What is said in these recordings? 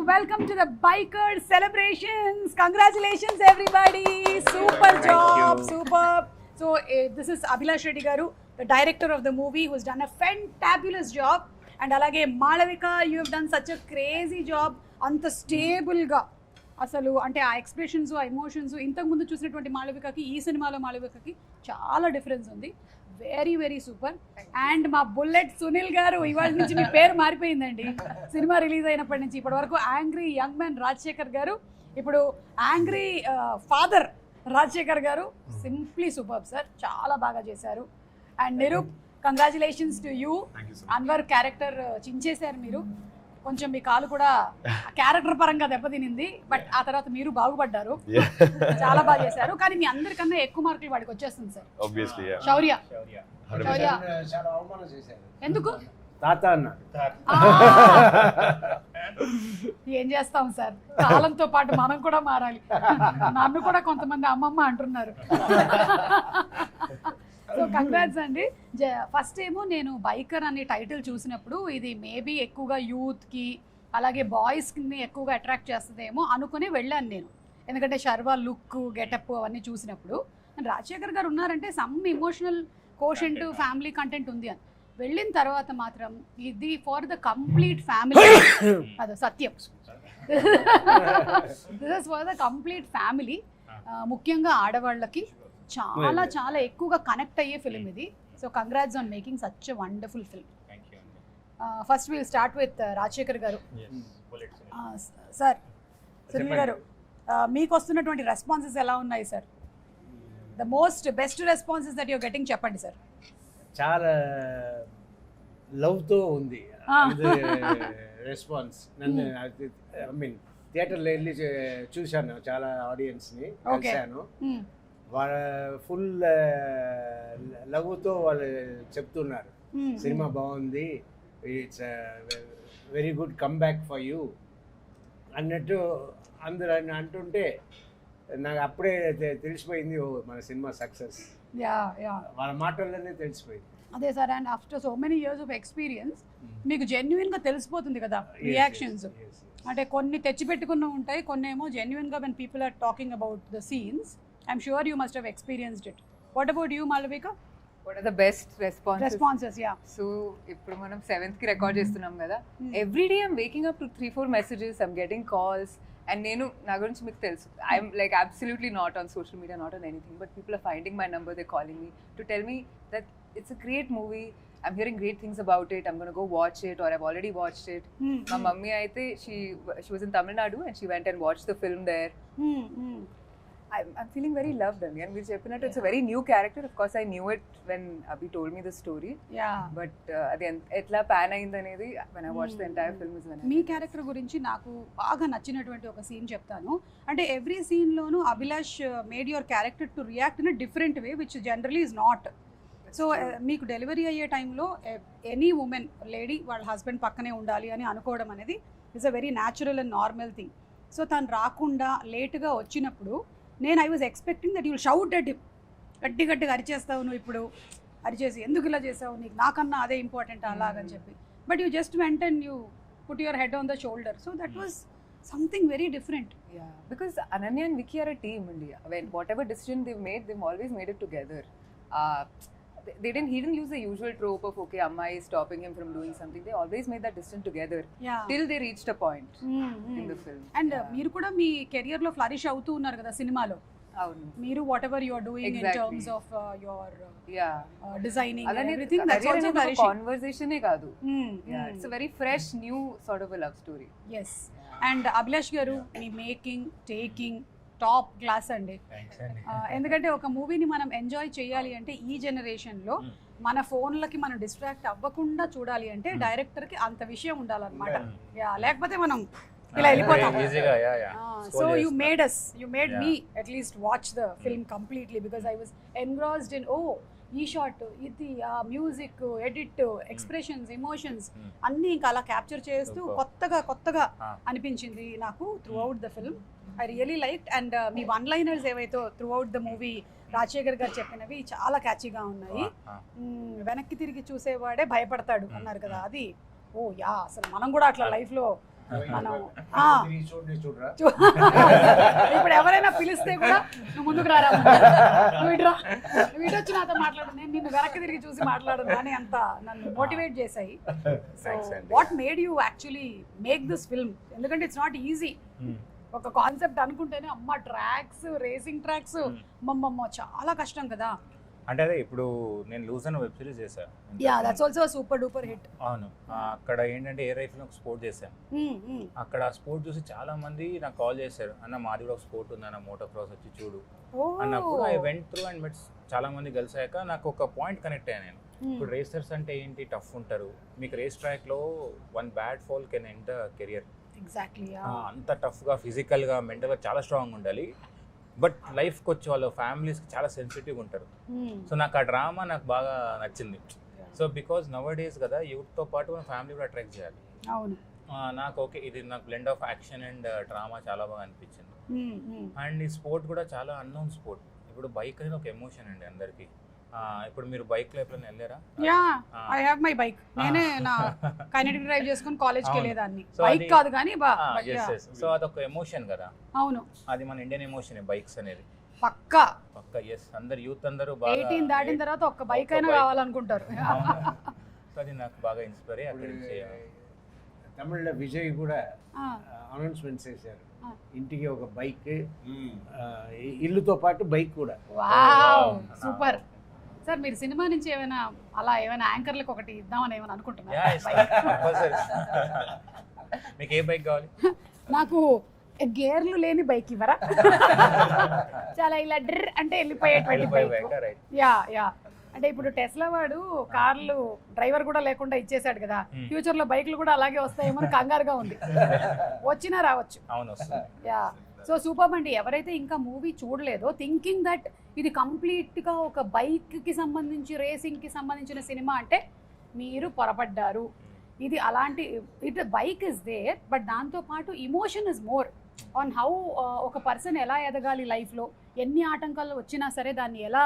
welcome to the Biker Celebrations. Congratulations, everybody. Super job, superb. So, this is Abhilash Reddy Garu, the director of the movie, who's done a fantabulous job. And alage Malavika, you have done such a crazy job. Anta stable ga. అసలు అంటే ఆ expressions ఆ emotions ఇంతకుముందు చూసినటువంటి మాళవికకి ఈ సినిమాలో మాళవికకి చాలా difference ఉంది. Very very super. అండ్ మా బుల్లెట్ సునీల్ గారు ఇవాళ నుంచి మీ పేరు మారిపోయిందండి. సినిమా రిలీజ్ అయినప్పటి నుంచి ఇప్పటి వరకు యాంగ్రీ యంగ్ మ్యాన్ రాజశేఖర్ గారు, ఇప్పుడు యాంగ్రీ ఫాదర్ రాజశేఖర్ గారు. సింప్లీ సూపర్ సార్, చాలా బాగా చేశారు. And Nirup, congratulations to you. Anwar character చించేశారు మీరు. కొంచెం మీ కాలు కూడా క్యారెక్టర్ పరంగా దెబ్బతినింది, బట్ ఆ తర్వాత మీరు బాగుపడ్డారు. చాలా బాగా చేశారు. కానీ మీ అందరికన్నా ఎక్కువ మార్కులు వాడికి వచ్చేస్తుంది సార్. శౌర్య ఎందుకు తాత అన్న ఏం చేస్తాం సార్, కాలంతో పాటు మనం కూడా మారాలి. నన్ను కూడా కొంతమంది అమ్మమ్మ అంటున్నారు. సో కంగ్రాట్స్ అండి. ఫస్ట్ ఏమో నేను బైకర్ అనే టైటిల్ చూసినప్పుడు ఇది మేబీ ఎక్కువగా యూత్కి అలాగే బాయ్స్ని ఎక్కువగా అట్రాక్ట్ చేస్తుందేమో అనుకుని వెళ్ళాను నేను. ఎందుకంటే శర్వా లుక్ గెటప్ అవన్నీ చూసినప్పుడు రాజశేఖర్ గారు ఉన్నారంటే some emotional quotient family content ఉంది అని వెళ్ళిన తర్వాత మాత్రం ఇది ఫర్ ద కంప్లీట్ ఫ్యామిలీ. అదే Satyam, this is for the complete family. ముఖ్యంగా ఆడవాళ్ళకి చాలా చాలా ఎక్కువగా కనెక్ట్ అయ్యే ఫిల్మ్ ఇది. So congrats on making such a wonderful film. First will start with Rajasekhar garu. Sir, Sunil garu, మీకు వస్తున్నటువంటి రెస్పాన్సెస్ ఎలా ఉన్నాయి sir? The most best responses that your getting చెప్పండి సార్. చాలా లవ్తో ఉంది రెస్పాన్స్. నన్ను ఐ మీన్ థియేటర్లో వెళ్ళి చూశాను, చాలా ఆడియన్స్ని కలిశాను. వాళ్ళ ఫుల్ లవ్తో వాళ్ళు చెప్తున్నారు సినిమా బాగుంది, it's very good come back for you అన్నట్టు అందరూ అంటుంటే నాకు అప్పుడే తెలిసిపోయింది, ఓ మన సినిమా సక్సెస్ వాళ్ళ మాటల్లోనే తెలిసిపోయింది. అదే sir, and after so many years of experience మీకు జెన్యున్గా తెలిసిపోతుంది కదా రియాక్షన్స్. అంటే కొన్ని తెచ్చిపెట్టుకున్న ఉంటాయి, కొన్ని ఏమో జెన్యున్గా when people are talking about the scenes. I'm sure you must have experienced it. What about you, Malavika? What are the best responses? Yeah. So, ఇప్పుడు మనం 7th కి రికార్డ్ చేస్తున్నాం కదా. Every day I'm waking up to 3-4 messages, I'm getting calls, and నేను నా గురించి మీకు తెలుసు, I'm like absolutely not on social media, not on anything, but people are finding my number, they're calling me to tell me that it's a great movie, I'm hearing great things about it, I'm going to go watch it, or I've already watched it. My mummy aithe she was in Tamil Nadu and she went and watched the film there. I'm feeling very loved, and we're చెప్పినట్టు it's a very new character. Of course I knew it when Abhi told me the story, but అది ఎట్లా pan అయింది అనేది when I watched the entire film is when మీ character గురించి నాకు బాగా నచ్చినటువంటి ఒక సీన్ చెప్తాను. అంటే ఎవ్రీ సీన్లోనూ Abhilash made your character to react in a different way which generally is not. So మీకు డెలివరీ అయ్యే టైంలో ఎనీ ఉమెన్ లేడీ వాళ్ళ హస్బెండ్ పక్కనే ఉండాలి అని అనుకోవడం అనేది it's a very natural and normal thing. So తను రాకుండా లేటుగా వచ్చినప్పుడు నేను I was expecting that you will shout at him, గట్టిగా అరిచేస్తావు నువ్వు, ఇప్పుడు అరిచేసి ఎందుకు ఇలా చేసావు, నీకు నాకన్నా అదే ఇంపార్టెంట్ అలాగని చెప్పి. But you just went and you put your head on the shoulder. So that was something very different. Because Ananya and Vicky are a team, India. When whatever decision they've made, they've always made it together. He didn't use the usual trope of okay, Amma is stopping him from doing something. They always made that decision together till they reached a point in the film. And మీరు కూడా మీ career లో flourish అవుతూ ఉన్నారు కదా సినిమాలో. అవును, మీరు whatever you are doing in terms of your designing and everything, that's also flourishing. Conversation ఏ కాదు, it's a very fresh new sort of a love story. Yes. And Abhilash గారు మీ మేకింగ్ టేకింగ్ టాప్ క్లాస్ అండి. ఎందుకంటే ఒక మూవీని మనం enjoy చేయాలి అంటే ఈ జనరేషన్లో మన ఫోన్లకి మనం డిస్ట్రాక్ట్ అవ్వకుండా చూడాలి అంటే డైరెక్టర్కి అంత విషయం ఉండాలన్నమాట. లేకపోతే మనం ఇలా వెళ్ళిపోతాం. So you made me at least watch the film completely because I was engrossed in ఈ షాట్, ఇది, ఆ మ్యూజిక్, ఎడిట్, ఎక్స్ప్రెషన్స్, ఎమోషన్స్ అన్నీ ఇంకా అలా క్యాప్చర్ చేస్తూ కొత్తగా అనిపించింది నాకు throughout the film. I really liked. And మీ వన్ లైనర్స్ ఏవైతే throughout the movie Rajasekhar garu చెప్పినవి చాలా క్యాచీగా ఉన్నాయి. వెనక్కి తిరిగి చూసేవాడే భయపడతాడు అన్నారు కదా, అది అసలు మనం కూడా అట్లా లైఫ్లో మనం చూడరా ఇప్పుడు ఎవరైనా పిలిస్తే కూడా నువ్వు ముందుకు రారా, నువ్వు ఇటు వచ్చి నాతో మాట్లాడు, నేను నిన్ను వెనక్కి తిరిగి చూసి మాట్లాడను అని అంత నన్ను మోటివేట్ చేశాయి. So what made you actually make this film? ఎందుకంటే ఇట్స్ నాట్ ఈజీ. ఒక కాన్సెప్ట్ అనుకుంటేనే అమ్మ ట్రాక్స్, రేసింగ్ ట్రాక్స్, అమ్మమ్మ చాలా కష్టం కదా. అంటే అదే ఇప్పుడు నేను లూజ్ అని వెబ్ సిరీస్ చేశాను. Yeah that's also super duper hit. అవును, అక్కడ ఏంటంటే ఏ రైఫిల్ ఒక స్పోర్ట్ చేశాను. అక్కడ ఆ స్పోర్ట్ చూసి చాలా మంది నాకు కాల్ చేశారు, అన్న మాది కూడా ఒక స్పోర్ట్ ఉంది అన్న, మోటో క్రాస్ వచ్చి చూడు అన్నప్పుడు ఐ వెంట్ త్రూ అండ్ మెట్స్ చాలా మంది కలిసాక నాకు ఒక పాయింట్ కనెక్ట్ అయ్యాను నేను. ఇప్పుడు రేసర్స్ అంటే ఏంటి, టఫ్ ఉంటారు. మీకు రేస్ ట్రాక్ లో one bad fall can end career. Exactly. అంత టఫ్గా ఫిజికల్గా మెంటల్గా చాలా స్ట్రాంగ్ ఉండాలి. బట్ లైఫ్కి వచ్చి వాళ్ళ ఫ్యామిలీస్కి చాలా సెన్సిటివ్గా ఉంటారు. సో నాకు ఆ డ్రామా నాకు బాగా నచ్చింది. సో బికాజ్ నవ్ డేస్ కదా యూత్తో పాటు మన ఫ్యామిలీ కూడా అట్రాక్ట్ చేయాలి. అవును, నాకు ఓకే ఇది నాకు blend of action and drama చాలా బాగా అనిపించింది. అండ్ ఈ స్పోర్ట్ కూడా చాలా అన్నోన్ స్పోర్ట్. ఇప్పుడు బైక్ అనేది ఒక ఎమోషన్ అండి అందరికి. ఇప్పుడు మీరు బైక్ లో ఎప్పుడైనా వెళ్ళారా? Yeah I have my bike. నేనే నా కైనెటిక్ డ్రైవ్ చేసుకొని కాలేజ్ కి వెళ్ళేదాన్ని. బైక్ కాదు కానీ సో అదొక ఎమోషన్ కదా. అవును, అది మన ఇండియన్ ఎమోషన్ బైక్స్ అనేది. పక్కా ఎస్, అందరు యూత్ అందరూ 18 దాటిన తర్వాత ఒక్క బైక్ అయినా కావాలనుకుంటారు. అది నాకు బాగా ఇన్స్పైర్ అయ్యి అక్కడి నుంచి. తమిళ్లో విజయ్ కూడా అనౌన్స్మెంట్ చేశారు, ఇంటికి ఒక బైక్, ఇల్లుతో పాటు బైక్ కూడా. Wow super. సార్ మీరు సినిమా నుంచి ఏమైనా అలా ఏమైనా యాంకర్లకు ఒకటి ఇద్దామని ఏమైనా అనుకుంటున్నారా? మీకు ఏ బైక్ కావాలి? నాకు గేర్లు లేని బైక్ ఇవ్వరా? చాలా ఇలా డ్ర్ అంటే వెళ్ళిపోయేటువంటి బైక్. యా యా అంటే ఇప్పుడు టెస్లా వాడు కార్లు డ్రైవర్ కూడా లేకుండా ఇచ్చేసాడు కదా, ఫ్యూచర్ లో బైక్లు కూడా అలాగే వస్తాయేమో కంగారుగా ఉంది. వచ్చినా రావచ్చు. యా సో సూపర్ అండి. ఎవరైతే ఇంకా మూవీ చూడలేదో, థింకింగ్ దట్ ఇది కంప్లీట్ గా ఒక బైక్ కి సంబంధించి రేసింగ్ కి సంబంధించిన సినిమా అంటే మీరు పొరపడ్డారు. ఇది అలాంటి it bike is there, but దాంతో పాటు emotion is more on how ఒక పర్సన్ ఎలా ఎదగాలి లైఫ్లో, ఎన్ని ఆటంకాలు వచ్చినా సరే దాన్ని ఎలా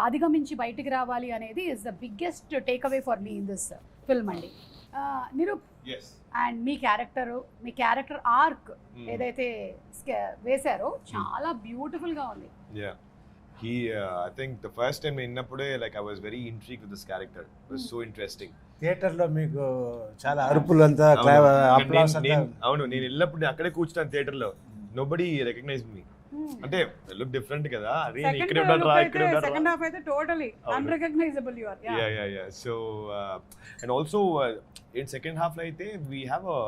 అధిగమించి బయటికి రావాలి అనేది is the biggest takeaway for మీ ఇన్ దిస్ ఫిల్మ్ అండి. నిరూప్ అండ్ మీ క్యారెక్టర్ ఆర్క్ ఏదైతే వేశారో చాలా బ్యూటిఫుల్ గా ఉంది. I think the first time innappude like I was very intrigued with this character. It was so interesting. Theatre లో మీకు చాలా అరుపులు అంతా అప్లాస్ అంతా. అవును, నేను వెళ్ళినప్పుడు అక్కడే కూర్చున్నాను థియేటర్ లో. నోబడీ రికగ్నైజ్డ్ మీ. అంటే లుక్ డిఫరెంట్ కదా, అరే ఇక్కడ ఉన్నారా ఇక్కడ ఉన్నారా. సెకండ్ హాఫ్ అయితే totally unrecognisable you are. Yeah so and also in second half లో అయితే we have a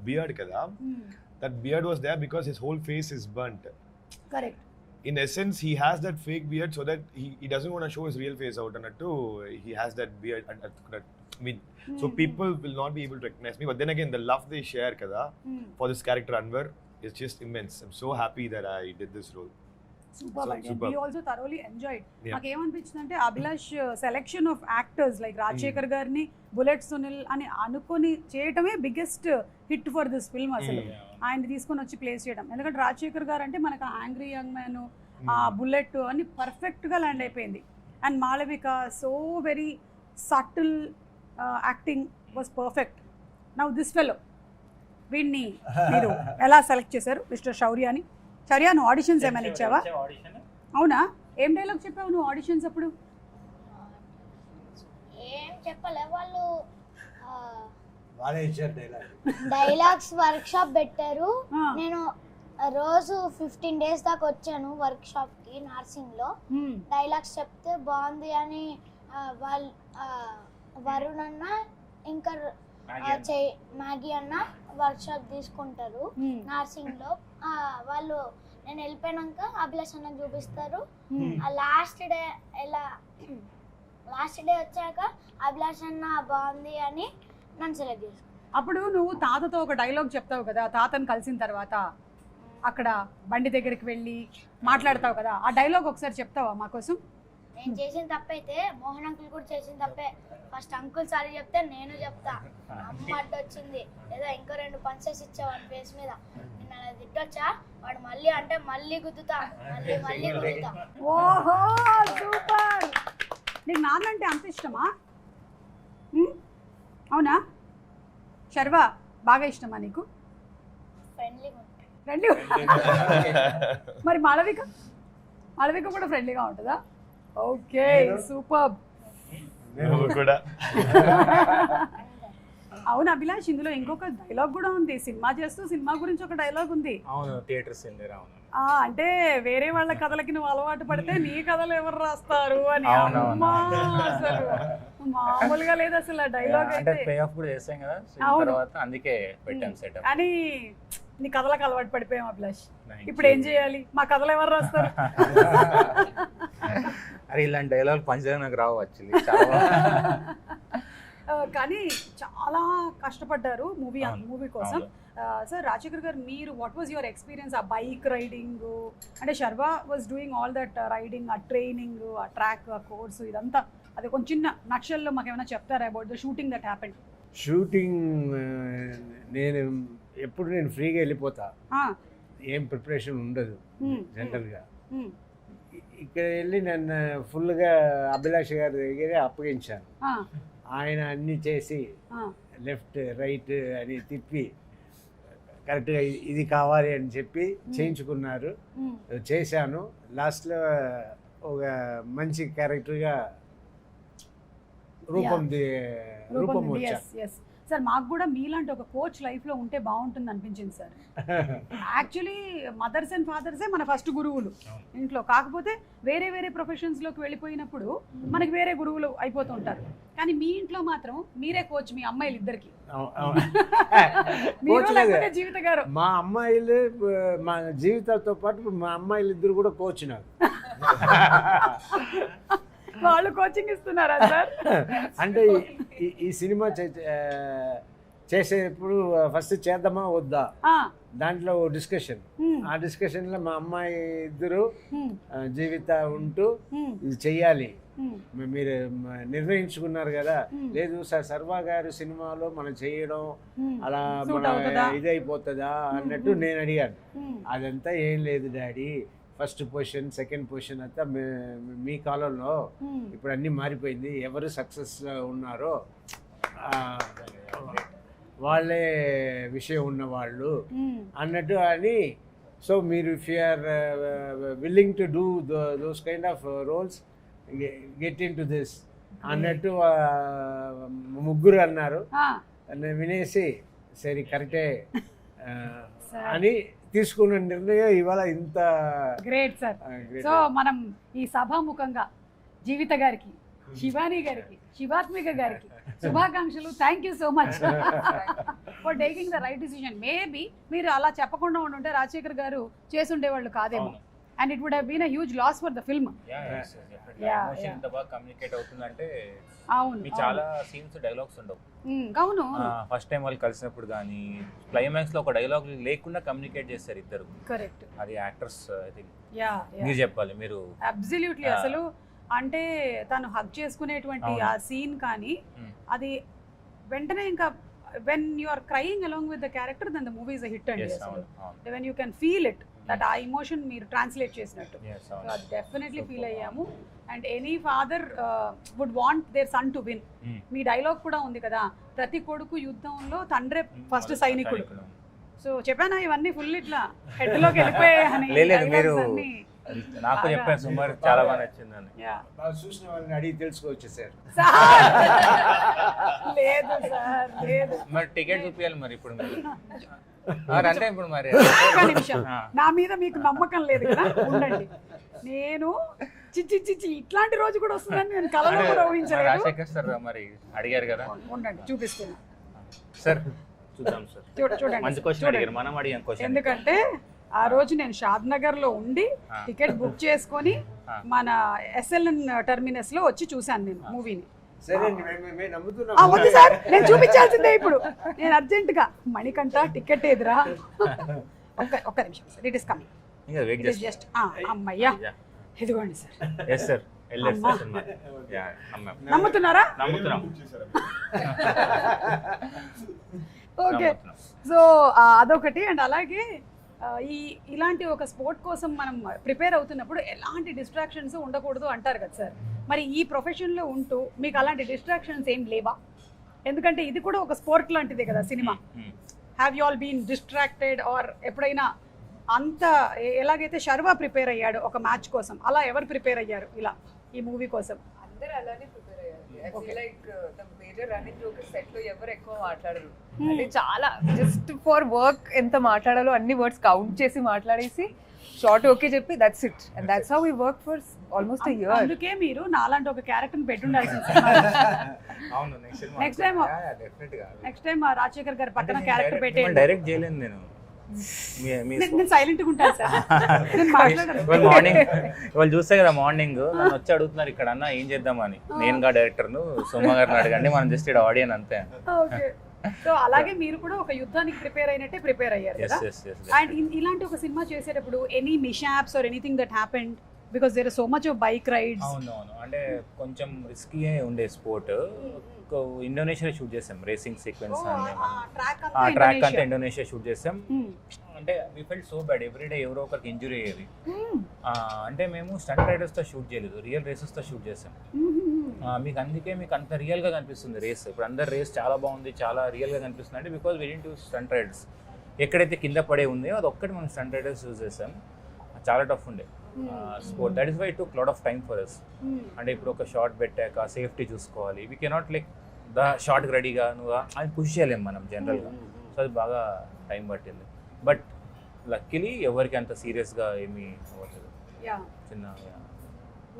beard kada. That beard was there because his whole face is burnt. Correct. In essence he has that fake beard so that he doesn't want to show his real face out, and he has that beard I mean so people will not be able to recognize me, but then again the love they share kada for this character Anwar is just immense. I'm so happy that I did this role. Superb. We also thoroughly enjoyed. నాకు ఏమనిపించింది అంటే Abhilash selection of actors like Rajasekhar గారిని, bullet Sunil అని అనుకొని చేయటమే biggest hit for this film. అసలు ఆయన తీసుకొని వచ్చి ప్లేస్ చేయడం, ఎందుకంటే రాజశేఖర్ గారు అంటే మనకు యాంగ్రీ యంగ్ మ్యాన్, ఆ బుల్లెట్ అన్ని పర్ఫెక్ట్గా ల్యాండ్ అయిపోయింది. And Malavika so very subtle acting was perfect. Now this fellow వీడిని మీరు ఎలా సెలెక్ట్ చేశారు మిస్టర్ శౌర్యాని? శౌర్య, నువ్వు ఆడిషన్స్ ఏమైనా ఇచ్చావా? అవునా, ఏం డైలాగ్ చెప్పావు నువ్వు ఆడిషన్స్ అప్పుడు? ఏం చెప్పలే, వాళ్ళు డైలాగ్స్ వర్క్ షాప్ పెట్టారు. నేను రోజు 15 days దాకా వచ్చాను వర్క్ షాప్ కి నర్సింగ్ లో. డైలాగ్స్ చెప్తే బాగుంది అని వాళ్ళు వరుణ్ అన్న ఇంకా మ్యాగీ అన్న వర్క్ షాప్ తీసుకుంటారు నర్సింగ్ లో. వాళ్ళు నేను వెళ్ళిపోయినాక అభిలాష్ అన్నకు చూపిస్తారు. లాస్ట్ డే వచ్చాక అభిలాష్ అన్న బాగుంది అని నన్ను సెలెక్ట్ చేసుకున్నాను. అప్పుడు నువ్వు తాతతో ఒక డైలాగ్ చెప్తావు కదా, తాతను కలిసిన తర్వాత అక్కడ బండి దగ్గరికి వెళ్ళి మాట్లాడతావు కదా, ఆ డైలాగ్ ఒకసారి చెప్తావా మా కోసం? నేను చేసిన తప్పైతే మోహన్ అంకుల్ కూడా చేసిన తప్పే. ఫస్ట్ అంకుల్ సారీ చెప్తే నేను చెప్తా, అమ్మ అడ్డొచ్చింది లేదా ఇంకో 2 పంచెస్ ఇచ్చావు వాడి ఫేస్ మీద, నేను అలా తిట్టొచ్చా, వాడు మళ్ళీ అంటే మళ్ళీ గుద్దుతా, మళ్ళీ గుద్దుతా. ఓహో సూపర్. నీకు నాన్న అంటే అంత ఇష్టమా? అవునా శర్వా, బాగా ఇష్టమా నీకు? ఫ్రెండ్లీగా ఉంటాడు. ఫ్రెండ్లీ మరి మాళవిక కూడా ఫ్రెండ్లీగా ఉంటుందా? Okay, super. నువ్వు కూడా అవును అభిలాష్, ఇందులో ఇంకొక డైలాగ్ కూడా ఉంది. సినిమా చేస్తూ సినిమా గురించి ఒక డైలాగ్ ఉంది. అవును, థియేటర్ సీన్ దగ్గర. అవును, అంటే వేరే వాళ్ళ కథలకి నువ్వు అలవాటు పడితే నీ కథలు ఎవరు రాస్తారు అని. అవునవును. అమ్మా, అసలు మామూలుగా లేదు అసలు ఆ డైలాగ్ అంటే అయితే. పే ఆఫ్ కూడా చేసాం కదా అవును. తర్వాత, అందుకే పెట్టాం సెటప్. కానీ నీ కథలకు అలవాటు పడిపోయాం అభిలాష్. Thank ఇప్పుడు ఏం you. చేయాలి? మా కథలు ఎవరు రాస్తారు? అరే ఇలాంటి డైలాగ్ పంచడం నాకు రావు యాక్చువల్లీ. చాలా కానీ చాలా కష్టపడ్డారు మూవీ అవును. కోసం. సార్ రాజశేఖర్ గారు, మీరు వాట్ వాజ్ యువర్ ఎక్స్పీరియన్స్ ఆ బైక్ రైడింగ్? అంటే Sharwa was doing all that riding, ఆ ట్రైనింగ్, ఆ ట్రాక్, ఆ కోర్సు, ఇదంతా అది కొంచెం చిన్న నక్షల్లో మాకు ఏమైనా చెప్తారా about the shooting that happened? Shooting నేను ఫ్రీగా వెళ్ళిపోతా, ఏం ప్రిపరేషన్ ఉండదు జనరల్గా. ఇక్కడ వెళ్ళి నన్ను ఫుల్గా అభిలాష్ గారి దగ్గర అప్పగించాను. ఆయన అన్నీ చేసి లెఫ్ట్ రైట్ అని తిప్పి కరెక్ట్గా ఇది కావాలి అని చెప్పి చేయించుకున్నారు. చేశాను. లాస్ట్లో ఒక మంచి క్యారెక్టర్గా రూపం వచ్చా. సార్ మాకు కూడా మీలాంటి ఒక కోచ్ లైఫ్లో ఉంటే బాగుంటుంది అనిపించింది సార్. యాక్చువల్లీ మదర్స్ అండ్ ఫాదర్సే మన ఫస్ట్ గురువులు ఇంట్లో. కాకపోతే వేరే వేరే ప్రొఫెషన్స్లోకి వెళ్ళిపోయినప్పుడు మనకి వేరే గురువులు అయిపోతూ ఉంటారు. కానీ మీ ఇంట్లో మాత్రం మీరే కోచ్ మీ అమ్మాయిలు ఇద్దరికి. జీవిత గారు మా అమ్మాయిలు, మా జీవితాలతో పాటు మా అమ్మాయిలు ఇద్దరు కూడా కోచ్ నాకు. వాళ్ళు కోచింగ్ ఇస్తున్నారా సార్? అంటే ఈ సినిమా చేసేటప్పుడు ఫస్ట్ చేద్దామా వద్దా దాంట్లో డిస్కషన్. ఆ డిస్కషన్లో మా అమ్మాయి ఇద్దరు జీవిత ఉంటూ ఇది చెయ్యాలి మీరు నిర్ణయించుకున్నారు కదా. లేదు సార్, సర్వా గారు సినిమాలో మనం చేయడం అలా మన ఇదైపోతుందా అన్నట్టు నేను అడిగాను. అదంతా ఏం లేదు daddy, first position second position అంతా మీ కాలంలో, ఇప్పుడు అన్నీ మారిపోయింది. ఎవరు సక్సెస్ ఉన్నారో వాళ్ళే విషయం ఉన్నవాళ్ళు అన్నట్టు అని. సో మీరు if you are willing to do those kind of roles, get into this అన్నట్టు ముగ్గురు అన్నారు. వినేసి సరే కరెక్టే అని తీసుకున్న నిర్ణయం ఇవాళ ఇంత గ్రేట్ సార్. సో మనం ఈ సభాముఖంగా జీవిత గారికి, శివాని గారికి, శివాత్మిక గారికి శుభాకాంక్షలు. Thank you so much for taking the right decision. Maybe మీరు అలా చెప్పకుండా ఉంటే రాజశేఖర్ గారు చేసి ఉండేవాళ్ళు కాదేమో. And it would have been a huge loss for the film. ఇంత బాగా కమ్యూనికేట్ అవుతుందంటే. అవును, మీ చాలా సీన్స్ డైలాగ్స్ ఉండవు. అవును, ఫస్ట్ టైం వాళ్ళు కలిసినప్పుడు కానీ క్లైమాక్స్ లో ఒక డైలాగ్ లేకుండా కమ్యూనికేట్ చేస్తారు ఇద్దరు. కరెక్ట్. అది యాక్టర్స్ ఐ థింక్ యా మీరు చెప్పాలి. మీరు అబ్సల్యూట్లీ అసలు అంటే తను హగ్ చేసుకునేటువంటి ఆ సీన్ కానీ అది వెంటనే ఇంకా when you are crying along with the character then the movie is a hit and when you can feel it that ఆ ఎమోషన్ మీరు ట్రాన్స్లేట్ చేసినట్టు అది డెఫినెట్లీ ఫీల్ అయ్యాము. And any father would want their son to win. మీ dialogue కూడా ఉంది కదా, ప్రతి కొడుకు యుద్ధంలో తండ్రే ఫస్ట్ సైనికుడు. సో చెప్పానా ఇవన్నీ ఫుల్ ఇట్లా హెడ్ లోకి వెళ్ళిపోయాయని. నాకు చెప్పాను సుమారు చాలా బాగా నచ్చిందని. చూసిన వాళ్ళని అడిగి తెలుసుకోవచ్చు సార్. లేదు సార్ లేదు. మరి టికెట్ చూపించాలి మరి ఇప్పుడు అంటే ఇప్పుడు మరి ఒక్క నిమిషం, నా మీద మీకు నమ్మకం లేదు కదా, ఉండండి. నేను చిచ్చి ఇట్లాంటి రోజు కూడా వస్తుందని నేను కలలో కూడా ఊహించలేదు. రాజశేఖర్ సార్ మరి అడిగారు కదా, ఉండండి చూపిస్తున్నా సార్. చూద్దాం సార్, చూడండి. మంచి క్వశ్చన్ అడిగారు, మనం అడిగాం క్వశ్చన్. ఎందుకంటే ఆ రోజు నేను షాద్ నగర్ లో ఉండి టికెట్ బుక్ చేసుకొని మన ఎస్ఎల్ఎన్ టర్మినస్ లో వచ్చి చూశాను నేను మూవీని. వద్దు సార్, నేను చూపించాల్సిందే ఇప్పుడు. నేను అర్జెంట్ గా మణికంఠ టికెట్ ఎదురా, ఒక్క నిమిషం sir, it is coming just. అమ్మయ్యా, ఇదిగోండి సార్. నమ్ముతున్నారా? ఓకే, సో అదొకటి. అండ్ అలాగే ఇలాంటి ఒక స్పోర్ట్ కోసం మనం ప్రిపేర్ అవుతున్నప్పుడు ఎలాంటి డిస్ట్రాక్షన్స్ ఉండకూడదు అంటారు కదా సార్. మరి ఈ ప్రొఫెషన్లో ఉంటూ మీకు అలాంటి డిస్ట్రాక్షన్స్ ఏం లేవా? ఎందుకంటే ఇది కూడా ఒక స్పోర్ట్ లాంటిదే కదా సినిమా. Have you all been distracted or ఎప్పుడైనా అంత ఎలాగైతే శర్వా ప్రిపేర్ అయ్యాడు ఒక మ్యాచ్ కోసం, అలా ఎవరు ప్రిపేర్ అయ్యారు ఇలా ఈ మూవీ కోసం? అందరూ అలానే ప్రిపేర్ అయ్యారు. I feel like the major running joke set లో ఎవరు ఎక్కువ మాట్లాడరు. అంటే చాలా జస్ట్ ఫర్ వర్క్ ఎంత మాట్లాడాలో అన్ని వర్డ్స్ కౌంట్ చేసి మాట్లాడేసి షార్ట్ ఓకే చెప్పి that's it, and that's how we work for almost a year. అందుకే మీరు నాలాంటి ఒక క్యారెక్టర్ ని పెట్టుండాల్సింది. అవును, next time next time Rajasekhar గారి పక్కన క్యారెక్టర్ పెట్టేయండి. డైరెక్ట్ చేయలేను నేను. నేను సైలెంట్ గా ఉంటాను సార్, నేను మాట్లాడను. మార్నింగ్ వాళ్ళు చూస్తే కదా, మార్నింగ్ నన్ను వచ్చి అడుగుతున్నారు ఇక్కడ అన్న ఏం చేద్దామని. నేను గా డైరెక్టర్ను, సుమ గారిని అడగండి, మనం జస్ట్ ఇక్కడ ఆడియన్ అంతే. ఓకే, సో అలాగే మీరు కూడా ఒక యుద్ధానికి ప్రిపేర్ అయినట్టే ప్రిపేర్ అయ్యారు కదా. అండ్ ఇలాంటి ఒక సినిమా చేసేటప్పుడు any mishaps or anything that happened because there are so much of bike rides? అవునవును, అంటే కొంచెం రిస్కీ ఉండే స్పోర్ట్. ఇండోనేషియా షూట్ చేసాం రేసింగ్ సీక్వెన్స్ అన్ని. ఆ ట్రాక్ అంతా ఇండోనేషియా షూట్ చేసాం. అంటే we felt so bad, everyday ఎవరో ఒకరికి ఇంజురీ అయ్యేది. అంటే మేము స్టంట్ రైడర్స్ తో షూట్ చేయలేదు, రియల్ రేసెస్ తో షూట్ చేసాం. మీకు అందుకే మీకు అంత రియల్ గా కనిపిస్తుంది రేస్. ఇప్పుడు అందరు రేస్ చాలా బాగుంది, చాలా రియల్ గా కనిపిస్తుంది అంటే because we didn't use stunt riders. ఎక్కడైతే కింద పడే ఉందో అది ఒక్కటి మనం స్టంట్ రైడర్స్ యూజ్ చేసాం. చాలా టఫ్ ఉండే sport. That is why took lot of time for us. అంటే ఇప్పుడు ఒక షార్ట్ పెట్టాక సేఫ్టీ చూసుకోవాలి. వీ కెనాట్ లైక్ ద షార్ట్కి రెడీగా నువ్వు అది పుష్ చేయలేము మనం జనరల్గా. సో అది బాగా టైం పట్టింది. బట్ లక్కీలీ ఎవరికి అంత సీరియస్గా ఏమీ అవ్వలేదు. చిన్న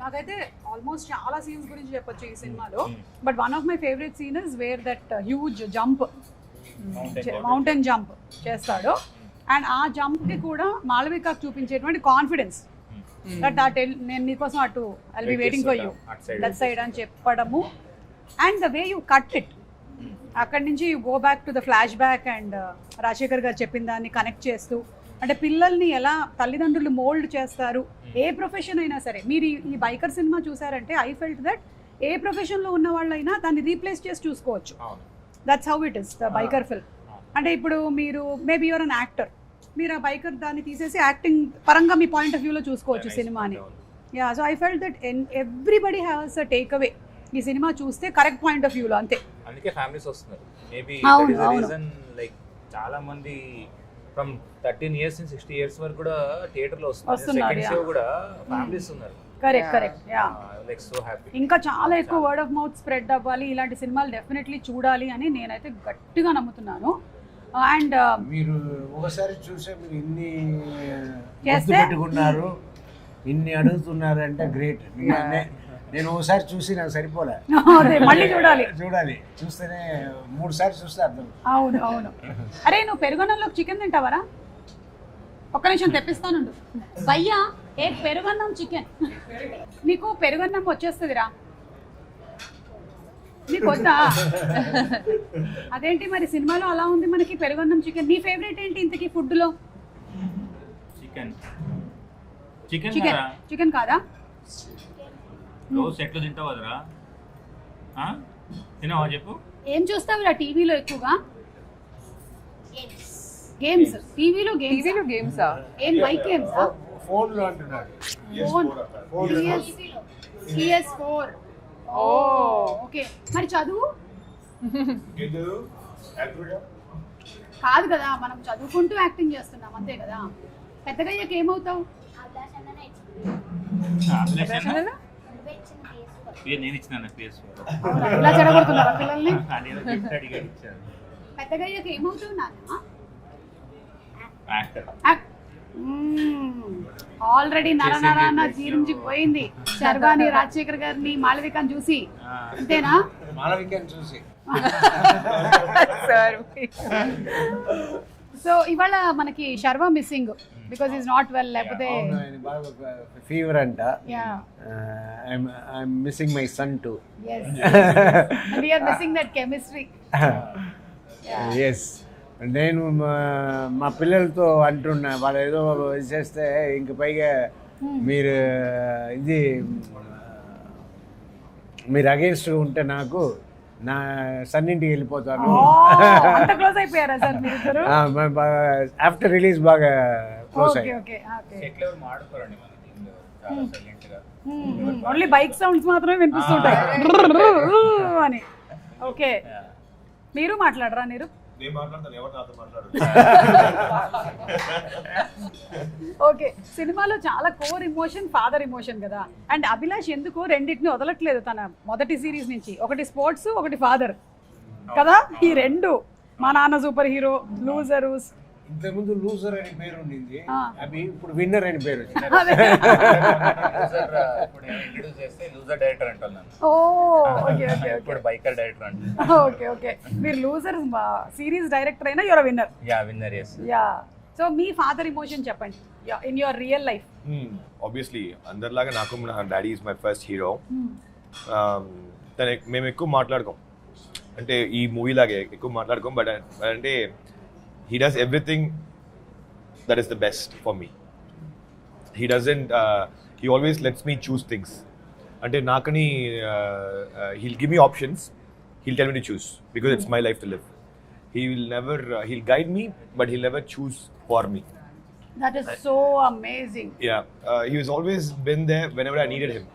నాకైతే ఆల్మోస్ట్ చాలా సీన్స్ గురించి చెప్పొచ్చు ఈ సినిమాలో. But one of my favourite scene is where that huge jump, mountain jump చేస్తాడు. అండ్ ఆ జంప్కి కూడా మాళవికకు చూపించేటువంటి కాన్ఫిడెన్స్ దట్ నేను నీకోసం అటు I will be waiting for you that side అని చెప్పడము. And the way you cut it, అక్కడి నుంచి you go back to the flash back and Rajasekhar గారు చెప్పిన దాన్ని కనెక్ట్ చేస్తూ, అంటే పిల్లల్ని ఎలా తల్లిదండ్రులు మోల్డ్ చేస్తారు ఏ ప్రొఫెషన్ అయినా సరే. మీరు ఈ బైకర్ సినిమా చూసారంటే ఐ ఫెల్ట్ దట్ ఏ ప్రొఫెషన్లో ఉన్న వాళ్ళైనా దాన్ని రీప్లేస్ చేసి చూసుకోవచ్చు. That's how it is the biker film. అంటే ఇప్పుడు మీరు మేబీ యువర్ అన్ యాక్టర్, మీరు ఆ బైకర్ దాన్ని తీసేసి యాక్టింగ్ పరంగా మీ పాయింట్ ఆఫ్ వ్యూలో చూసుకోవచ్చు సినిమాని. Yeah, so I felt that everybody has a take away ఈ సినిమా చూస్తే కరెక్ట్ పాయింట్ ఆఫ్ వ్యూలో. అంతే, అందుకే ఫ్యామిలీస్ వస్తున్నారు. మేబీ రీజన్ లైక్ చాలా మంది ఫ్రమ్ 13 years నుంచి 60 years వరకు కూడా థియేటర్ లో వస్తున్నారు. సెకండ్ షో కూడా ఫ్యామిలీస్ ఉన్నారు. Correct correct. Yeah, like so happy. ఇంకా చాలా ఎక్కువ వర్డ్ ఆఫ్ మౌత్ స్ప్రెడ్ అవ్వాలి, ఇలాంటి సినిమాలు డెఫినెట్లీ చూడాలి అని నేనైతే గట్టిగా నమ్ముతున్నాను. అండ్ మీరు ఒకసారి చూసే మీరు ఇన్ని పెట్టుకున్నారు, ఇన్ని అడుగుతున్నారు అంటే గ్రేట్. నేను ఒకసారి చూసి నాకు సరిపోలే, మళ్ళీ చూడాలి చూస్తేనే 3 సార్లు చూస్తే అర్థం. అవును అవును. అరే నువ్వు పెరుగన్నంలో చికెన్ తింటావరా? ఒక్క నిమిషం తెప్పిస్తానుండు. భయ్యా ఏ పెరుగన్నం చికెన్. నీకు పెరుగన్నం వచ్చేస్తుందిరా, నీకు వద్దా? అదేంటి మరి సినిమాలో అలా ఉంది మనకి పెరుగన్నం చికెన్. నీ ఫేవరెట్ ఏంటి ఇంతకీ ఫుడ్లో? చికెన్. చికెన్ కాదా? రోజు ఎట్లా తింటావు కదరా? తిన్నావా చెప్పు. ఏం చూస్తావురా టీవీలో ఎక్కువగా? గేమ్స్. టీవీలో గేమ్స్. ఏం బైక్ గేమ్స్? ఫోన్ లో అంటున్నారు. PS4. ఓ ఓకే. మరి చదువు కాదు కదా, మనం చదువుకుంటూ యాక్టింగ్ చేస్తున్నాం అంతే కదా. పెద్దగా అయ్యాక ఏమవుతావు? నేను ఇచ్చిన ఇలా చెడగొడుతున్నారా పిల్లల్ని? పెద్దగా అయ్యాక ఏమవుతావు నాన్న? ఆల్రెడీ నరనరాన్న జీర్ణించిపోయింది శర్వాని, రాజశేఖర్ గారిని, మాళవికని చూసి. అంతేనా? మాళవికని చూసి. సో ఇవాళ మనకి Sharwa missing because is not well. లేకపోతే ఫీవర్ అంట. I'm missing my son too. yes and we are missing that chemistry. yes. నేను మా పిల్లలతో అంటున్నా, వాళ్ళు ఏదో చేస్తే ఇంక పైగా మీరు అగేన్స్ట్ ఉంటే నాకు నా సన్నింటికి వెళ్ళిపోతాను. ఆఫ్టర్ రిలీజ్ బాగా క్లోజ్ ఓన్లీ బైక్ సౌండ్స్ మాత్రమే వినిపిస్తుంటాయి అని. ఓకే, మీరు మాట్లాడరా? నేను మాట్లాడతాను, ఎవరు నాతో మాట్లాడు. ఓకే, సినిమాలో చాలా కోర్ ఎమోషన్ ఫాదర్ ఎమోషన్ కదా, అండ్ అభిలాష్ ఎందుకు రెండింటిని వదలట్లేదు తన మొదటి సిరీస్ నుంచి, ఒకటి స్పోర్ట్స్ ఒకటి ఫాదర్ కదా, ఈ రెండు. మా నాన్న సూపర్ హీరో, లూజరు. ఇంతకుముందు లూజర్ అని పేరు ఉండింది, అవి ఇప్పుడు విన్నర్ అని పేరు వచ్చింది. ఇప్పుడు ఇంట్రడ్యూస్ చేస్తే లూజర్ డైరెక్టర్ అంటున్నాను. ఓ ఓకే ఓకే ఇప్పుడు బైకర్ డైరెక్టర్ అంటున్నాను. ఓకే ఓకే, మీరు లూజర్ సిరీస్ డైరెక్టర్ అయినా your winner. Yeah winner, yes. Yeah, so మీ ఫాదర్ ఎమోషన్ చెప్పండి in your real life. Obviously అందరిలాగా నాకు నా daddy is my first hero. మేము ఎక్కువ మాట్లాడుకోం, అంటే ఈ మూవీ లాగే ఎక్కువ మాట్లాడుకోం, బట్ అంటే he does everything that is the best for me. He doesn't he always lets me choose things. Ante nakani he'll give me options, he'll tell me to choose because it's my life to live. He will never he'll guide me, but he'll never choose for me. That is so amazing. Yeah, he has always been there whenever I needed him.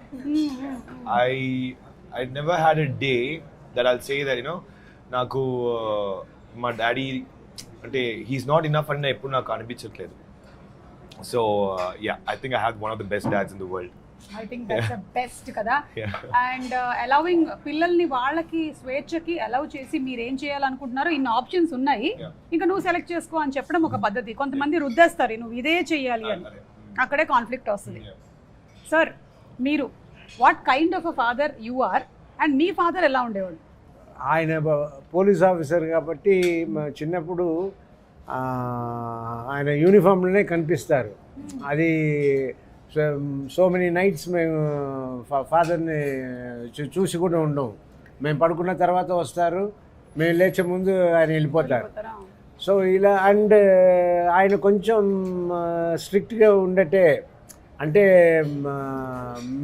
I never had a day that I'll say that, you know, naku my daddy అంటే he's not enough అని ఎప్పుడు నాకు అనిపించట్లేదు. So yeah, I think I have one of the best dads in the world. I think that's the best కదా. And allowing పిల్లల్ని వాళ్ళకి స్వేచ్ఛకి allow చేసి మీరు ఏం చేయాలనుకుంటున్నారో ఇన్ని ఆప్షన్స్ ఉన్నాయి, ఇంకా నువ్వు సెలెక్ట్ చేసుకో అని చెప్పడం ఒక పద్ధతి. కొంతమంది రుద్దేస్తారు నువ్వు ఇదే చేయాలి అని, అక్కడే కాన్ఫ్లిక్ట్ వస్తుంది. సార్, మీరు what kind of a father you are, and మీ ఫాదర్ ఎలా ఉండేవాడు? ఆయన పోలీస్ ఆఫీసర్ కాబట్టి చిన్నప్పుడు ఆయన యూనిఫామ్లోనే కనిపిస్తారు. అది సో మెనీ నైట్స్ మేము ఫాదర్ని చూసి కూడా ఉండము. మేము పడుకున్న తర్వాత వస్తారు, మేము లేచే ముందు ఆయన వెళ్ళిపోతారు. సో ఇలా, అండ్ ఆయన కొంచెం స్ట్రిక్ట్గా ఉండటే, అంటే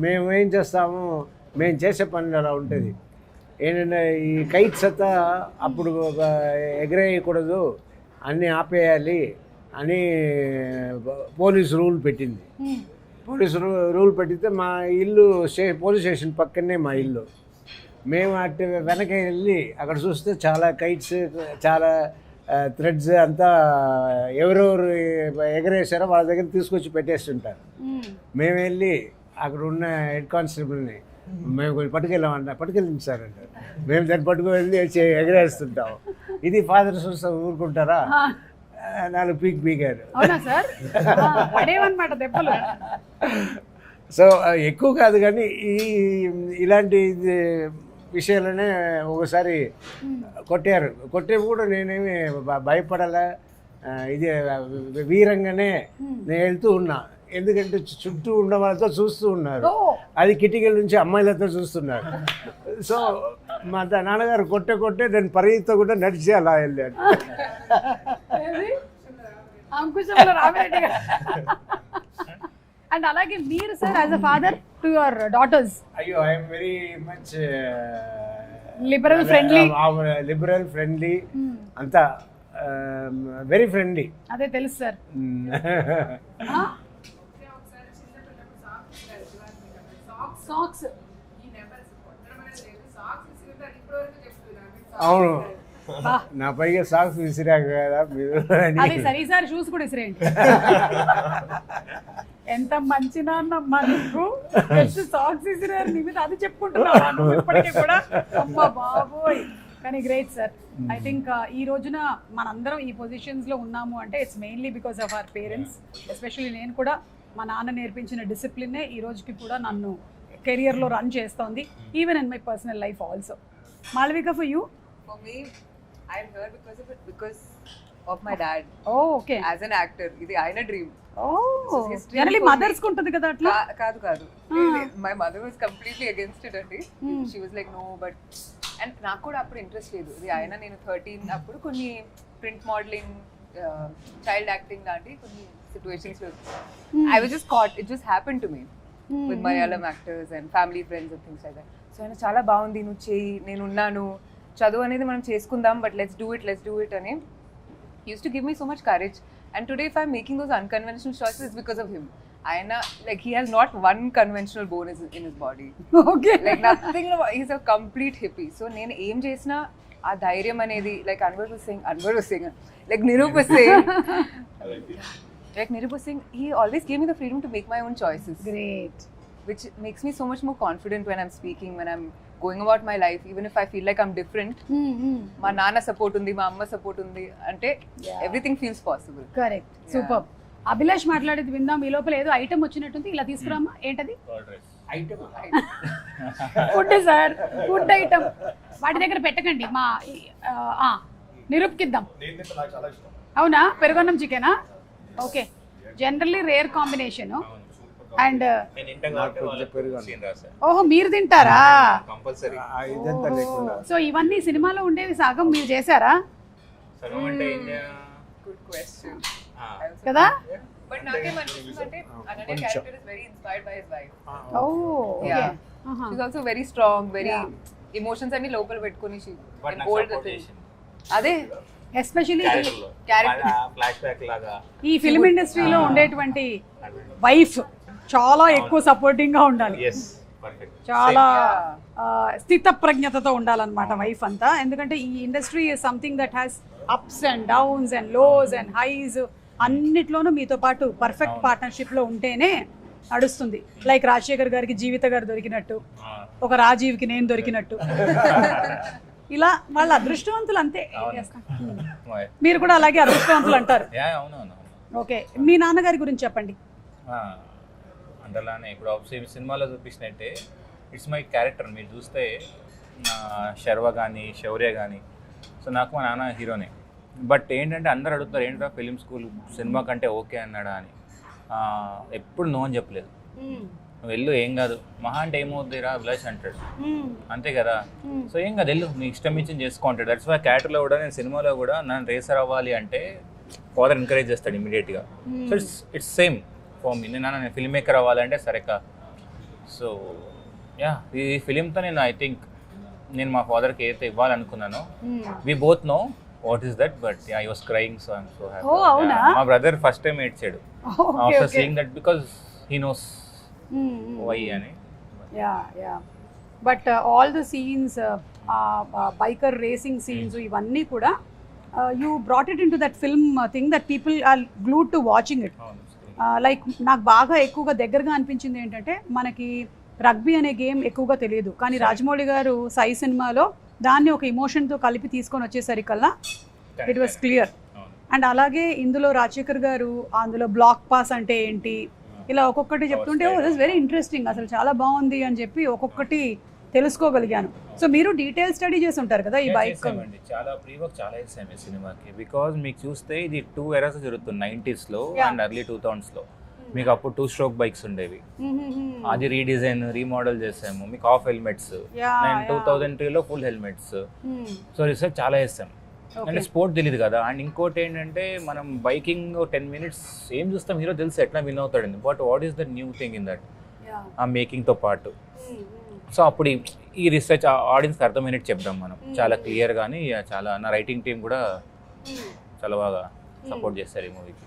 మేము ఏం చేస్తాము, మేము చేసే పనులు అలా ఉంటుంది. ఏంటంటే ఈ కైట్స్ అంతా అప్పుడు ఎగరేయకూడదు, అన్నీ ఆపేయాలి అని పోలీస్ రూల్ పెట్టింది. పోలీస్ రూల్ పెట్టితే మా ఇల్లు పోలీస్ స్టేషన్ పక్కనే మా ఇల్లు. మేము అటు వెనక వెళ్ళి అక్కడ చూస్తే చాలా కైట్స్, చాలా థ్రెడ్స్ అంతా ఎవరెవరు ఎగరేసారో వాళ్ళ దగ్గర తీసుకొచ్చి పెట్టేస్తుంటారు. మేము వెళ్ళి అక్కడ ఉన్న హెడ్ కానిస్టేబుల్ని మేము కొంచెం పట్టుకెళ్ళింది సార్ అంటే మేము దాన్ని పట్టుకు వెళ్ళి ఎగరేస్తుంటాం. ఇది ఫాదర్ చూస్తే ఊరుకుంటారా, 4 పీకారు. సో ఎక్కువ కాదు, కానీ ఇలాంటి విషయాలనే ఒకసారి కొట్టే కూడా నేనేమి భయపడాలా, ఇది వీరంగానే నేను వెళ్తూ ఉన్నా. ఎందుకంటే చుట్టూ ఉన్న వాళ్ళతో చూస్తూ ఉన్నారు, అది కిటికీల నుంచి అమ్మాయిలతో చూస్తున్నారు. సో మా నాన్నగారు కొట్టే నేను పరిగెత్తో కూడా నడిచి అలా వెళ్ళాడు. అండ్ అలాగే మీరు sir as a father to your daughters? అయ్యో, I'm very much liberal friendly అంతా, వెరీ ఫ్రెండ్లీ. అదే తెలుసు సార్. సాక్స్ అవును, నా పైగా సాక్స్ విసిరాక కదా మీరు. అది సరే సార్, షూస్ కూడా విసిరేయండి. ఎంత మంచి నాన్నమ్మా నీకు, సాక్స్ విసిరారు నీ మీద, అది చెప్పుకుంటున్నాను ఇప్పటికీ కూడా. అమ్మా బాబోయ్, కానీ గ్రేట్ సార్. ఐ థింక్ ఈ రోజున మనందరం ఈ పొజిషన్స్లో ఉన్నాము అంటే it's mainly because of our parents. Especially నేను కూడా మా నాన్న నేర్పించిన డిసిప్లినే ఈ రోజుకి కూడా నన్ను కెరియర్లో రన్ చేస్తోంది, even in my personal life also. Malavika, for you? For me, I'm here because of my dad. Oh, okay. As an actor, ఇది ఆయన డ్రీమ్. Oh, generally mothers కు ఉంటుంది కదా అట్లా? కాదు. My mother was completely against it అండి. She was like no, but and నాకు కూడా అప్పుడు ఇంట్రెస్ట్ లేదు. ఇది ఆయన నేను 13 అప్పుడు కొన్ని ప్రింట్ మోడలింగ్, చైల్డ్ యాక్టింగ్ లాంటి కొన్ని సిచ్యువేషన్స్ లో I was just caught. It just happened to me with Malayalam actors and family friends and things like that. So ఆయన చాలా బాగుంది, నువ్వు చేయి, నేను ఉన్నాను, చదువు అనేది మనం చేసుకుందాం, బట్ లెట్స్ డూ ఇట్ అని he used to give me so much courage. And today if I'm making those unconventional choices, it's because of him. Aina, like, he has not one conventional bone in his body. Okay. Like nothing, he's a complete hippie. So nenu em chesina ఆ ధైర్యం అనేది like Anwar was saying like Nirup was saying like Nirup was saying he always gave me the freedom to make my own choices, Great. which makes me so much more confident when I'm speaking, when I'm going about my life, even if I feel like I'm different. మా నాన్న support ఉంది, మా అమ్మ support ఉంది అంటే everything feels possible. Correct, super. Abhilash మాట్లాడేది విందాం. ఈ లోపల ఏదో ఐటమ్ వచ్చినట్టుంది, ఇలా తీసుకురామా. ఏంటది? Food sir, food item. వాటి దగ్గర పెట్టకండి, మా నిరూప్కిద్దాం. అవునా, పెరుగన్నం చికెనా? Okay, generally rare combination. And ఓహో, మీరు తింటారా? సో ఇవన్నీ సినిమాలో ఉండేవి సగం మీరు చేశారా? Good question. కదా? But నాకేమనిపిస్తుందంటే Ananya character is very inspired by his wife. Oh, okay. She's also very strong, very emotions అన్ని లోపల పెట్టుకొని she can hold the thing. అదే ఎస్పెషల్లీ క్యారెక్టర్ ఫ్లాష్ బ్యాక్ లాగా ఈ ఫిల్మ్ ఇండస్ట్రీలో ఉండేటువంటి వైఫ్ చాలా ఎక్కువ సపోర్టింగ్ గా ఉండాలి. చాలా స్థితప్రజ్ఞతతో ఉండాలన్నమాట వైఫ్ అంతా. ఎందుకంటే ఈ industry is something that has ups and downs and lows and highs. అన్నిట్లోనూ మీతో పాటు పర్ఫెక్ట్ పార్ట్నర్షిప్ లో ఉంటేనే నడుస్తుంది. లైక్ రాజశేఖర్ గారికి జీవిత గారు దొరికినట్టు, ఒక రాజీవ్కి నేను దొరికినట్టు. ఇలా వాళ్ళ అదృష్టవంతులు అంతే. మీరు కూడా అలాగే అదృష్టవంతులు అంటారు. ఓకే, మీ నాన్నగారి గురించి చెప్పండి. అంతలానే ఇప్పుడు సినిమాలో చూపించినట్టే ఇట్స్ మై క్యారెక్టర్. మీరు చూస్తే శర్వ కానీ శౌర్య కానీ, సో నాకు మా నాన్న హీరోనే. బట్ ఏంటంటే అందరు అడుగుతారు ఏంటో ఫిలిం స్కూల్ సినిమా కంటే ఓకే అన్నాడా అని. ఎప్పుడు నో అని చెప్పలేదు. నువ్వు వెళ్ళు, ఏం కాదు, మహా అంటే ఏమవుతుందిరా అభిలాష్ అంటాడు, అంతే కదా. సో ఏం కాదు, వెళ్ళు, నీ ఇష్టం ఇచ్చి చేసుకుంటాడు. దట్స్ మై క్యారెక్టర్లో కూడా. నేను సినిమాలో కూడా నన్ను రేసర్ అవ్వాలి అంటే ఫాదర్ ఎంకరేజ్ చేస్తాడు ఇమీడియట్గా. So it's same for me. నేను ఫిల్మ్ మేకర్ అవ్వాలంటే సరేకా. సో యా, ఈ ఫిలింతో నేను ఐ థింక్ నేను మా ఫాదర్కి ఏదైతే ఇవ్వాలనుకున్నానో, we both know what is that, but I was crying, so I'm so happy. మా బ్రదర్ ఫస్ట్ టైం ఏడ్చాడు after seeing that, because he knows why అని. But all the scenes, biker racing scenes, ఇవన్నీ కూడా you brought it in to that film thing that people are glued to watching it. Like నాకు బాగా ఎక్కువగా దగ్గరగా అనిపించింది ఏంటంటే, మనకి రగ్బీ అనే గేమ్ ఎక్కువగా తెలియదు, కానీ రాజమౌళి గారు సాయి సినిమాలో దాన్ని ఒక ఎమోషన్తో కలిపి తీసుకొని వచ్చేసరికల్లా ఇట్ వాస్ క్లియర్. అండ్ అలాగే ఇందులో రాజశేఖర్ గారు అందులో బ్లాక్ పాస్ అంటే ఏంటి, ఇలా ఒక్కొక్కటి చెప్తుంటే ఇట్ వాస్ వెరీ ఇంట్రెస్టింగ్, అసలు చాలా బాగుంది అని చెప్పి ఒక్కొక్కటి తెలుసుకోగలిగాను. సో మీరు డీటెయిల్ స్టడీ చేసి ఉంటారు కదా ఈ బైక్. చాలా ప్రీ వర్క్ చాలా చేసాము ఈ సినిమాకి. బికాజ్ మీకు చూస్తే ఇది 2 ఎరాస్ జరుగుతుంది, 90s లో అండ్ ఎర్లీ 2000s లో. మీకు అప్పుడు 2 స్ట్రోక్ బైక్స్ ఉండేవి, అది రీడిజైన్ రీమోడల్ చేసాము. మీకు హాఫ్ హెల్మెట్స్, నేను 2003లో ఫుల్ హెల్మెట్స్. సో రీసెర్చ్ చాలా చేసాం. అంటే స్పోర్ట్ తెలియదు కదా. అండ్ ఇంకోటి ఏంటంటే, మనం బైకింగ్ 10 minutes ఏం చూస్తాం, హీరో తెలుసు ఎట్లా విన్ అవుతాడండి, but what is the new thing in that, ఆ మేకింగ్తో పాటు. సో అప్పుడు ఈ రీసెర్చ్ ఆడియన్స్కి అర్థమైనట్టు చెప్దాం మనం చాలా క్లియర్. కానీ చాలా నా రైటింగ్ టీం కూడా చాలా బాగా సపోర్ట్ చేస్తారు ఈ మూవీకి.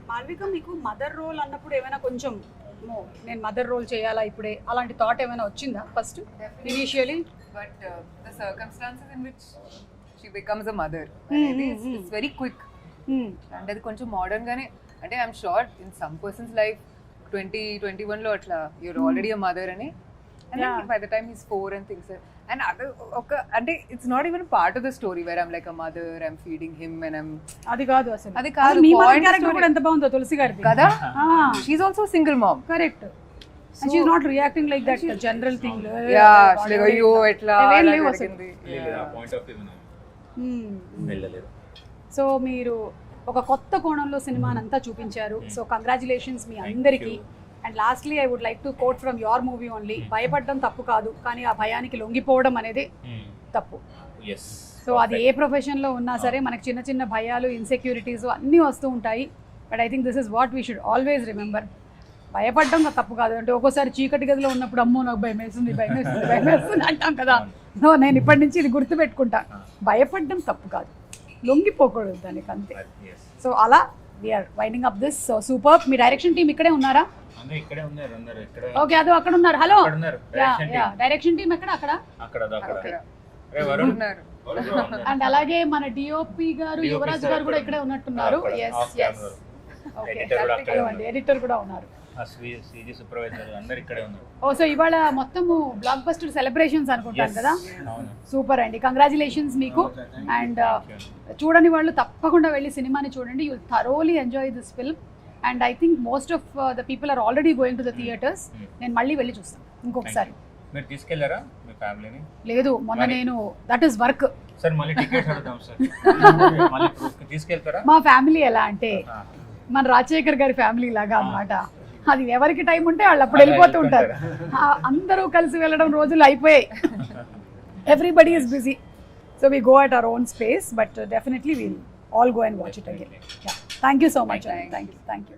మాల్విక, మీకు మదర్ రోల్ అన్నప్పుడు ఏమైనా కొంచెం నేను మదర్ రోల్ చేయాలా ఇప్పుడే అలాంటి థాట్ ఏమైనా వచ్చిందా first initially? But the circumstances in which she becomes a mother అనేది ఇట్స్ వెరీ క్విక్. అంటే అది కొంచెం మోడర్న్ గానే, అంటే I'm sure in some persons life 2021 లో అట్లా యూర్ ఆల్రెడీ అ మదర్ అని. And then by the time he's 4 and things like, and other okay, and it's not even a part of the story where I'm like a mother, I'm feeding him and I'm adi kaadu asalu adi kaadu mee mother character kuda enta baagundo Tulsi gardi kada. She's also a single mom, correct, and she's not reacting like that general thing. Yeah, she's like ayyo etla jarigindi point of view mellaledu. So మీరు ఒక కొత్త కోణంలో సినిమానంతా చూపించారు. So congratulations మీ అందరికీ. And lastly I would like to quote from your movie only, భయపడడం తప్పు కాదు, కానీ ఆ భయానికి లొంగిపోవడం అనేది తప్పు. సో అది ఏ ప్రొఫెషన్లో ఉన్నా సరే మనకి చిన్న చిన్న భయాలు, ఇన్సెక్యూరిటీస్ అన్నీ వస్తూ ఉంటాయి. But I think this is what we should always remember. భయపడడం తప్పు కాదు. అంటే ఒక్కోసారి చీకటి గదిలో ఉన్నప్పుడు అమ్మో నాకు భయం వేస్తుంది అంటాం కదా. సో నేను ఇప్పటి నుంచి ఇది గుర్తుపెట్టుకుంటా, భయపడడం తప్పు కాదు, లొంగిపోకూడదు దానికి, అంతే. సో అలా we're winding up this. So super. మీ డైరెక్షన్ టీం ఇక్కడే ఉన్నారా? ఓకే, అదో అక్కడ ఉన్నారు. హలో, డైరెక్షన్ టీం ఎక్కడ? అక్కడ అండ్ అలాగే మన డిఓపి గారు యువరాజ్ గారు కూడా ఇక్కడే ఉన్నట్టున్నారు. ఎడిటర్ కూడా ఉన్నారు. సో ఇవాళ మొత్తము బ్లాక్ బస్టర్ సెలబ్రేషన్స్ అనుకుంటాను కదా. సూపర్ అండి, కంగ్రాచులేషన్స్ మీకు. అండ్ చూడని వాళ్ళు తప్పకుండా వెళ్ళి సినిమాని చూడండి. You thoroughly enjoy this film. And I think most of the people are already going to the theatres. నేను మళ్ళీ వెళ్ళి చూస్తాను ఇంకొకసారి. మీరు తీసుకెళ్లారా మీ ఫ్యామిలీని? లేదు, మొన్న నేను దట్ ఈస్ వర్క్. సార్ మళ్ళీ టికెట్స్ అడుగుదాం సార్. మళ్ళీ తీసుకెళ్తారా? మా ఫ్యామిలీ ఎలా అంటే మన రాజశేఖర్ గారి ఫ్యామిలీ లాగా అన్నమాట. అది ఎవరికి టైం ఉంటే వాళ్ళు అప్పుడు వెళ్ళిపోతూ ఉంటారు. అందరూ కలిసి వెళ్ళడం రోజులు అయిపోయాయి. Everybody is busy. So we go at our own space, but definitely wheel all go and watch it again. Yeah. Thank you so much. Thank you.